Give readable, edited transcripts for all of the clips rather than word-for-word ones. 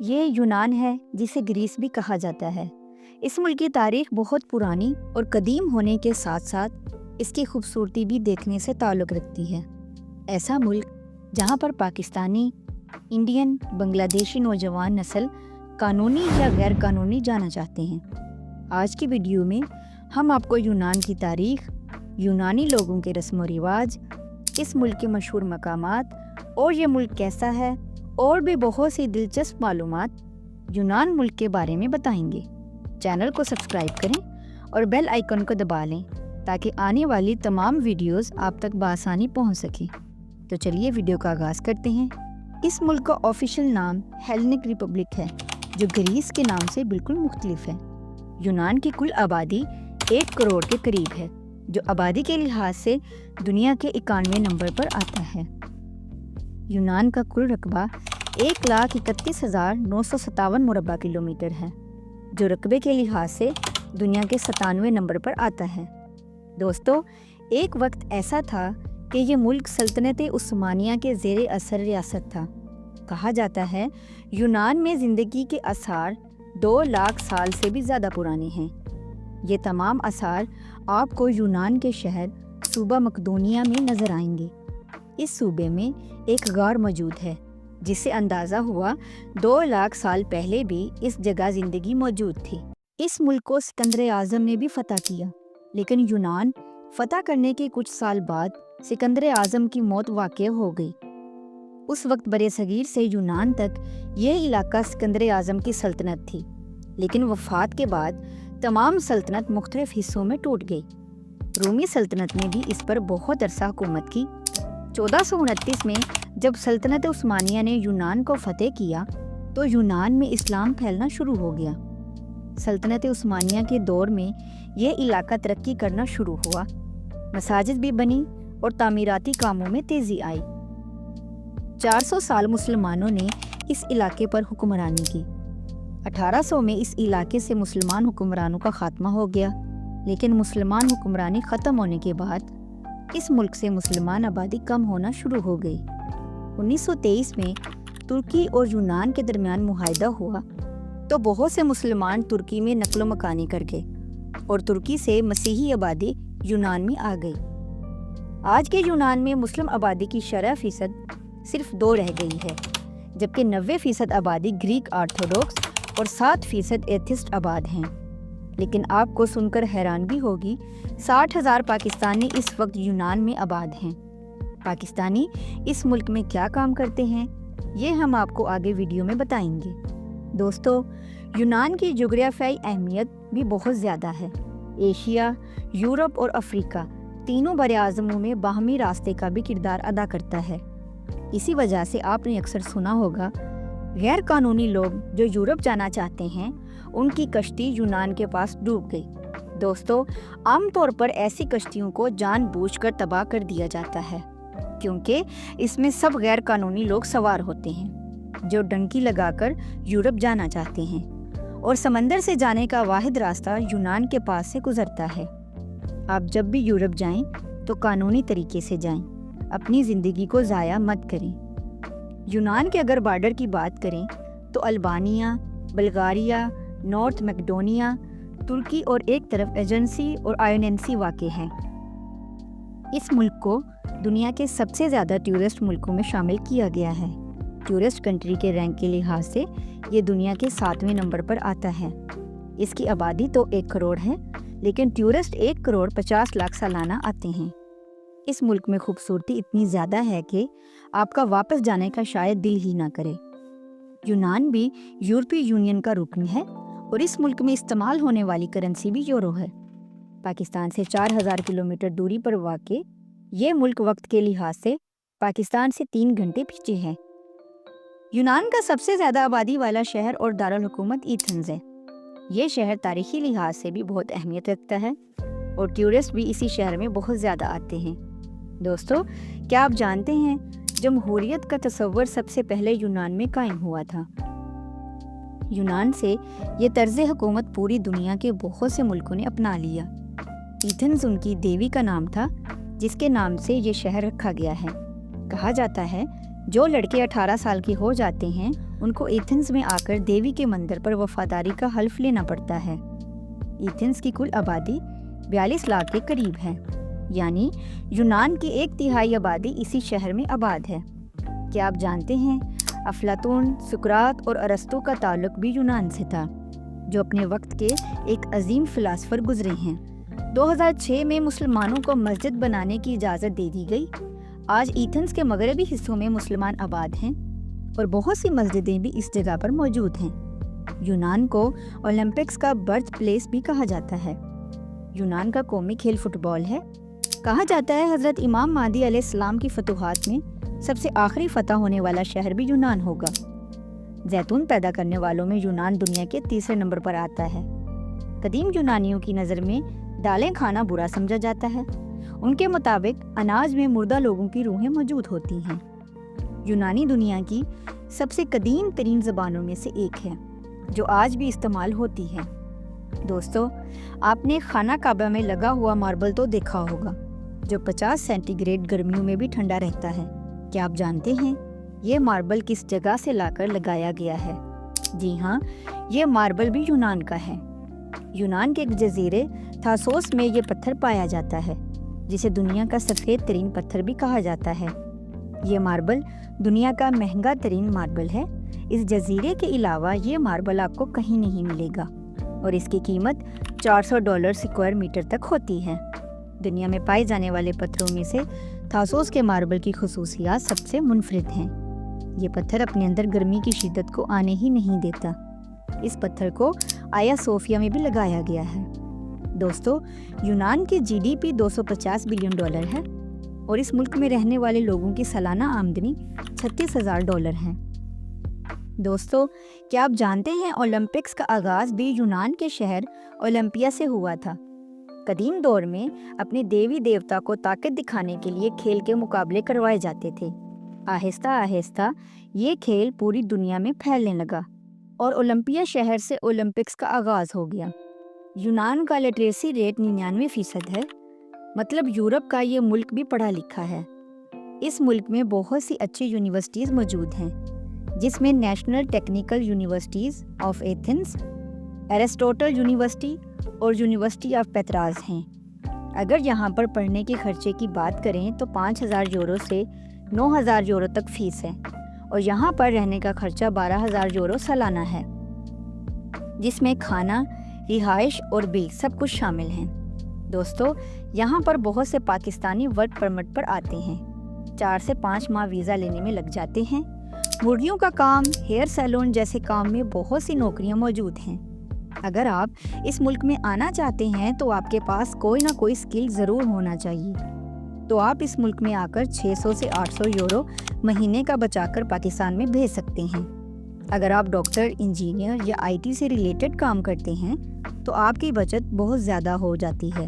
یہ یونان ہے جسے گریس بھی کہا جاتا ہے۔ اس ملک کی تاریخ بہت پرانی اور قدیم ہونے کے ساتھ ساتھ اس کی خوبصورتی بھی دیکھنے سے تعلق رکھتی ہے۔ ایسا ملک جہاں پر پاکستانی، انڈین، بنگلہ دیشی نوجوان نسل قانونی یا غیر قانونی جانا چاہتے ہیں۔ آج کی ویڈیو میں ہم آپ کو یونان کی تاریخ، یونانی لوگوں کے رسم و رواج، اس ملک کے مشہور مقامات اور یہ ملک کیسا ہے اور بھی بہت سی دلچسپ معلومات یونان ملک کے بارے میں بتائیں گے۔ چینل کو سبسکرائب کریں اور بیل آئیکن کو دبا لیں تاکہ آنے والی تمام ویڈیوز آپ تک بآسانی پہنچ سکیں۔ تو چلیے ویڈیو کا آغاز کرتے ہیں۔ اس ملک کا آفیشیل نام ہیلینک ریپبلک ہے، جو گریس کے نام سے بالکل مختلف ہے۔ یونان کی کل آبادی 1 کروڑ کے قریب ہے، جو آبادی کے لحاظ سے دنیا کے 91 نمبر پر آتا ہے۔ یونان کا کل رقبہ 1,31,957 مربع کلومیٹر ہے، جو رقبے کے لحاظ سے دنیا کے 97 نمبر پر آتا ہے۔ دوستو، ایک وقت ایسا تھا کہ یہ ملک سلطنت عثمانیہ کے زیر اثر ریاست تھا۔ کہا جاتا ہے یونان میں زندگی کے آثار 2 لاکھ سال سے بھی زیادہ پرانے ہیں۔ یہ تمام آثار آپ کو یونان کے شہر صوبہ مقدونیہ میں نظر آئیں گے۔ اس صوبے میں ایک غار موجود ہے جس سے اندازہ ہوا 2 لاکھ سال پہلے بھی اس جگہ زندگی موجود تھی۔ اس ملک کو سکندر اعظم نے بھی فتح کیا، لیکن یونان فتح کرنے کے کچھ سال بعد سکندر اعظم کی موت واقع ہو گئی۔ اس وقت برصغیر سے یونان تک یہ علاقہ سکندر اعظم کی سلطنت تھی، لیکن وفات کے بعد تمام سلطنت مختلف حصوں میں ٹوٹ گئی۔ رومی سلطنت نے بھی اس پر بہت عرصہ حکومت کی۔ 1429 میں جب سلطنت عثمانیہ نے یونان کو فتح کیا تو یونان میں اسلام پھیلنا شروع ہو گیا۔ سلطنت عثمانیہ کے دور میں یہ علاقہ ترقی کرنا شروع ہوا، مساجد بھی بنی اور تعمیراتی کاموں میں تیزی آئی۔ 400 سال مسلمانوں نے اس علاقے پر حکمرانی کی۔ 1800 میں اس علاقے سے مسلمان حکمرانوں کا خاتمہ ہو گیا، لیکن مسلمان حکمرانی ختم ہونے کے بعد اس ملک سے مسلمان آبادی کم ہونا شروع ہو گئی۔ 1923 میں ترکی اور یونان کے درمیان معاہدہ ہوا تو بہت سے مسلمان ترکی میں نقل و مکانی کر گئے اور ترکی سے مسیحی آبادی یونان میں آ گئی۔ آج کے یونان میں مسلم آبادی کی شرح فیصد صرف 2 رہ گئی ہے، جبکہ 90% آبادی گریک آرتھوڈوکس اور 7% ایتھسٹ آباد ہیں۔ لیکن آپ کو سن کر حیرانگی ہوگی، 60,000 پاکستانی اس وقت یونان میں آباد ہیں۔ پاکستانی اس ملک میں کیا کام کرتے ہیں، یہ ہم آپ کو آگے ویڈیو میں بتائیں گے۔ دوستو، یونان کی جغرافیائی اہمیت بھی بہت زیادہ ہے۔ ایشیا، یورپ اور افریقہ تینوں براعظموں میں باہمی راستے کا بھی کردار ادا کرتا ہے۔ اسی وجہ سے آپ نے اکثر سنا ہوگا غیر قانونی لوگ جو یورپ جانا چاہتے ہیں ان کی کشتی یونان کے پاس ڈوب گئی۔ دوستو، عام طور پر ایسی کشتیوں کو جان بوجھ کر تباہ کر دیا جاتا ہے، کیونکہ اس میں سب غیر قانونی لوگ سوار ہوتے ہیں جو ڈنکی لگا کر یورپ جانا چاہتے ہیں، اور سمندر سے جانے کا واحد راستہ یونان کے پاس سے گزرتا ہے۔ آپ جب بھی یورپ جائیں تو قانونی طریقے سے جائیں، اپنی زندگی کو ضائع مت کریں۔ یونان کے اگر بارڈر کی بات کریں تو البانیہ، بلغاریہ، نارتھ میکڈونیا، ترکی اور ایک طرف ایجنسی اور آئونینسی واقع ہیں۔ اس ملک کو دنیا کے سب سے زیادہ ٹورسٹ ملکوں میں شامل کیا گیا ہے۔ ٹورسٹ کنٹری کے رینک کے لحاظ سے یہ دنیا کے 7ویں نمبر پر آتا ہے۔ اس کی آبادی تو 1 کروڑ ہے، لیکن ٹورسٹ 1,50,00,000 سالانہ آتے ہیں۔ اس ملک میں خوبصورتی اتنی زیادہ ہے کہ آپ کا واپس جانے کا شاید دل ہی نہ کرے۔ یونان بھی یورپی یونین کا رکن ہے اور اس ملک میں استعمال ہونے والی کرنسی بھی یورو ہے۔ پاکستان سے 4,000 کلومیٹر دوری پر واقع یہ ملک وقت کے لحاظ سے پاکستان سے 3 گھنٹے پیچھے ہے۔ یونان کا سب سے زیادہ آبادی والا شہر اور دارالحکومت ایتھنز ہے۔ یہ شہر تاریخی لحاظ سے بھی بہت اہمیت رکھتا ہے اور ٹورسٹ بھی اسی شہر میں بہت زیادہ آتے ہیں۔ دوستو، کیا آپ جانتے ہیں جمہوریت کا تصور سب سے پہلے یونان میں قائم ہوا تھا؟ یونان سے یہ طرز حکومت پوری دنیا کے بہت سے ملکوں نے اپنا لیا۔ ایتھنز ان کی دیوی کا نام تھا، جس کے نام سے یہ شہر رکھا گیا ہے۔ کہا جاتا ہے جو لڑکے 18 سال کے ہو جاتے ہیں ان کو ایتھنز میں آ کر دیوی کے مندر پر وفاداری کا حلف لینا پڑتا ہے۔ ایتھنز کی کل آبادی 42 لاکھ کے قریب ہے، یعنی یونان کی 1/3 آبادی اسی شہر میں آباد ہے۔ کیا آپ جانتے ہیں افلاطون، سقراط اور ارسطو کا تعلق بھی یونان سے تھا، جو اپنے وقت کے ایک عظیم فلاسفر گزرے ہیں۔ 2006 میں مسلمانوں کو مسجد بنانے کی اجازت دے دی گئی۔ آج ایتھنز کے مغربی حصوں میں مسلمان آباد ہیں اور بہت سی مسجدیں بھی اس جگہ پر موجود ہیں۔ یونان کو اولمپکس کا برتھ پلیس بھی کہا جاتا ہے۔ یونان کا قومی کھیل فٹ بال ہے۔ کہا جاتا ہے حضرت امام مہدی علیہ السلام کی فتوحات میں سب سے آخری فتح ہونے والا شہر بھی یونان ہوگا۔ زیتون پیدا کرنے والوں میں یونان دنیا کے 3رے نمبر پر آتا ہے۔ قدیم یونانیوں کی نظر میں دالیں کھانا برا سمجھا جاتا ہے۔ ان کے مطابق اناج میں مردہ لوگوں کی روحیں موجود ہوتی ہیں۔ یونانی دنیا کی سب سے قدیم ترین زبانوں میں سے ایک ہے، جو آج بھی استعمال ہوتی ہے۔ دوستو، آپ نے خانہ کعبہ میں لگا ہوا ماربل تو دیکھا ہوگا، جو 50 سینٹی گریڈ گرمیوں میں بھی ٹھنڈا رہتا ہے۔ کیا آپ جانتے ہیں یہ ماربل کس جگہ سے لا کر لگایا گیا ہے؟ جی ہاں، یہ ماربل بھی یونان کا ہے۔ یونان کے ایک جزیرے تھاسوس میں یہ پتھر پایا جاتا ہے، جسے دنیا کا سفید ترین پتھر بھی کہا جاتا ہے۔ یہ ماربل دنیا کا مہنگا ترین ماربل ہے۔ اس جزیرے کے علاوہ یہ ماربل آپ کو کہیں نہیں ملے گا اور اس کی قیمت $400 اسکوائر میٹر تک ہوتی ہے۔ دنیا میں پائے جانے والے پتھروں میں سے تھاسوس کے ماربل کی خصوصیات سب سے منفرد ہیں۔ یہ پتھر اپنے اندر گرمی کی شدت کو آنے ہی نہیں دیتا۔ اس پتھر کو آیا صوفیہ میں بھی لگایا گیا ہے۔ دوستو، یونان کی GDP $250 بلین ہے اور اس ملک میں رہنے والے لوگوں کی سالانہ آمدنی $36,000 ہے۔ دوستو، کیا آپ جانتے ہیں اولمپکس کا آغاز بھی یونان کے شہر اولمپیا سے ہوا تھا؟ قدیم دور میں اپنے دیوی دیوتا کو طاقت دکھانے کے لیے کھیل کے مقابلے کروائے جاتے تھے۔ آہستہ آہستہ یہ کھیل پوری دنیا میں پھیلنے لگا اور اولمپیا شہر سے اولمپکس کا آغاز ہو گیا۔ یونان کا لٹریسی ریٹ 99% ہے، مطلب یورپ کا یہ ملک بھی پڑھا لکھا ہے۔ اس ملک میں بہت سی اچھی یونیورسٹیز موجود ہیں، جس میں national technical universities of Athens, Aristotle university اور یونیورسٹی آف پیتراز ہیں۔ اگر یہاں پر پڑھنے کے خرچے کی بات کریں تو €5,000 سے €9,000 تک فیس ہے اور یہاں پر رہنے کا خرچہ €12,000 سالانہ ہے، جس میں کھانا، رہائش اور بل سب کچھ شامل ہیں۔ دوستو، یہاں پر بہت سے پاکستانی ورک پرمٹ پر آتے ہیں۔ 4 سے 5 ماہ ویزا لینے میں لگ جاتے ہیں۔ مرغیوں کا کام، ہیئر سیلون جیسے کام میں بہت سی نوکریاں موجود ہیں۔ اگر آپ اس ملک میں آنا چاہتے ہیں تو آپ کے پاس کوئی نہ کوئی اسکل ضرور ہونا چاہیے۔ تو آپ اس ملک میں آ کر €600 سے €800 مہینے کا بچا کر پاکستان میں بھیج سکتے ہیں۔ اگر آپ ڈاکٹر، انجینئر یا IT سے ریلیٹڈ کام کرتے ہیں تو آپ کی بچت بہت زیادہ ہو جاتی ہے۔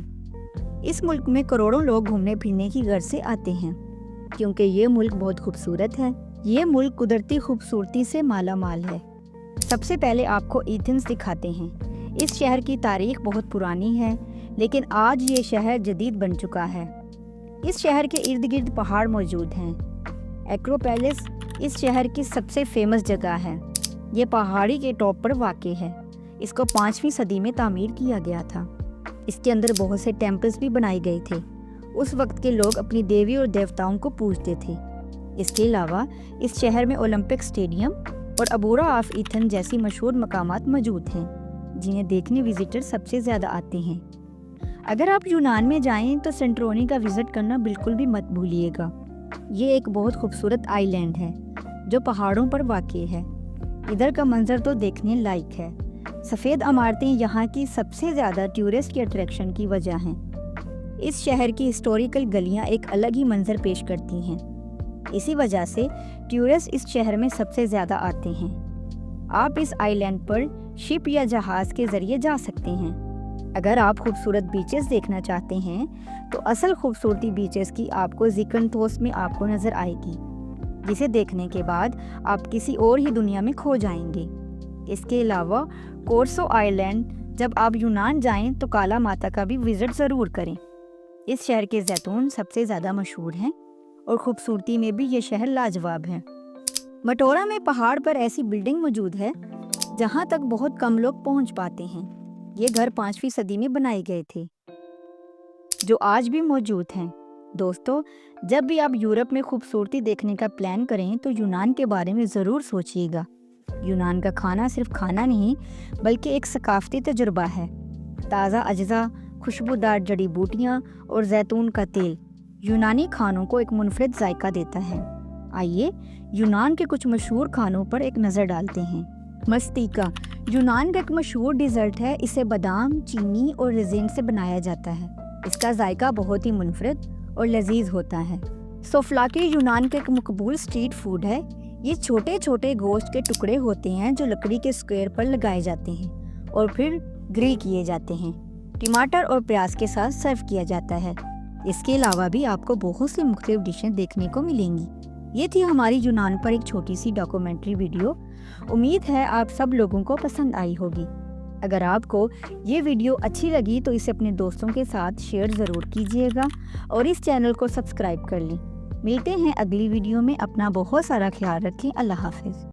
اس ملک میں کروڑوں لوگ گھومنے پھرنے کی غرض سے آتے ہیں، کیونکہ یہ ملک بہت خوبصورت ہے۔ یہ ملک قدرتی خوبصورتی سے مالا مال ہے۔ سب سے پہلے آپ کو ایتھنز دکھاتے ہیں۔ اس شہر کی تاریخ بہت پرانی ہے، لیکن آج یہ شہر جدید بن چکا ہے۔ اس شہر کے ارد گرد پہاڑ موجود ہیں۔ ایکروپیلس اس شہر کی سب سے فیمس جگہ ہے۔ یہ پہاڑی کے ٹاپ پر واقع ہے۔ اس کو 5ویں صدی میں تعمیر کیا گیا تھا۔ اس کے اندر بہت سے ٹیمپلز بھی بنائے گئے تھے۔ اس وقت کے لوگ اپنی دیوی اور دیوتاؤں کو پوجتے تھے۔ اس کے علاوہ اس شہر میں اولمپک اسٹیڈیم اور ابورا آف ایتھن جیسی مشہور مقامات موجود ہیں، جنہیں دیکھنے وزٹر سب سے زیادہ آتے ہیں۔ اگر آپ یونان میں جائیں تو سینٹورینی کا وزٹ کرنا بالکل بھی مت بھولیے گا۔ یہ ایک بہت خوبصورت آئی لینڈ ہے جو پہاڑوں پر واقع ہے۔ ادھر کا منظر تو دیکھنے لائق ہے۔ سفید عمارتیں یہاں کی سب سے زیادہ ٹورسٹ کی اٹریکشن کی وجہ ہیں۔ اس شہر کی ہسٹوریکل گلیاں ایک الگ ہی منظر پیش کرتی ہیں۔ اسی وجہ سے ٹورسٹ اس شہر میں سب سے زیادہ آتے ہیں۔ آپ اس آئی لینڈ پر شپ یا جہاز کے ذریعے جا سکتے ہیں۔ اگر آپ خوبصورت بیچز دیکھنا چاہتے ہیں تو اصل خوبصورتی بیچز کی آپ کو زیکنتھوس میں آپ کو نظر آئے گی، جسے دیکھنے کے بعد آپ کسی اور ہی دنیا میں کھو جائیں گے۔ اس کے علاوہ کورسو آئی لینڈ، جب آپ یونان جائیں تو کالا ماتا کا بھی وزٹ ضرور کریں۔ اس شہر کے زیتون سب سے زیادہ مشہور ہیں اور خوبصورتی میں بھی یہ شہر لاجواب ہے۔ مٹورا میں پہاڑ پر ایسی بلڈنگ موجود ہے جہاں تک بہت کم لوگ پہنچ پاتے ہیں۔ یہ گھر 5ویں صدی میں بنائے گئے تھے جو آج بھی موجود ہیں۔ دوستو، جب بھی آپ یورپ میں خوبصورتی دیکھنے کا پلان کریں تو یونان کے بارے میں ضرور سوچیے گا۔ یونان کا کھانا صرف کھانا نہیں بلکہ ایک ثقافتی تجربہ ہے۔ تازہ اجزاء، خوشبودار جڑی بوٹیاں اور زیتون کا تیل یونانی کھانوں کو ایک منفرد ذائقہ دیتا ہے۔ آئیے یونان کے کچھ مشہور کھانوں پر ایک نظر ڈالتے ہیں۔ مستیکا یونان کا ایک مشہور ڈیزرٹ ہے۔ اسے بادام، چینی اور ریزین سے بنایا جاتا ہے۔ اس کا ذائقہ بہت ہی منفرد اور لذیذ ہوتا ہے۔ سوفلاکی یونان کا ایک مقبول اسٹریٹ فوڈ ہے۔ یہ چھوٹے چھوٹے گوشت کے ٹکڑے ہوتے ہیں جو لکڑی کے اسکوائر پر لگائے جاتے ہیں اور پھر گرل کیے جاتے ہیں۔ ٹماٹر اور پیاز کے ساتھ سرو کیا جاتا ہے۔ اس کے علاوہ بھی آپ کو بہت سی مختلف ڈشیں دیکھنے کو ملیں گی۔ یہ تھی ہماری یونان پر ایک چھوٹی سی ڈاکومنٹری ویڈیو۔ امید ہے آپ سب لوگوں کو پسند آئی ہوگی۔ اگر آپ کو یہ ویڈیو اچھی لگی تو اسے اپنے دوستوں کے ساتھ شیئر ضرور کیجیے گا اور اس چینل کو سبسکرائب کر لیں۔ ملتے ہیں اگلی ویڈیو میں۔ اپنا بہت سارا خیال رکھیں۔ اللہ حافظ۔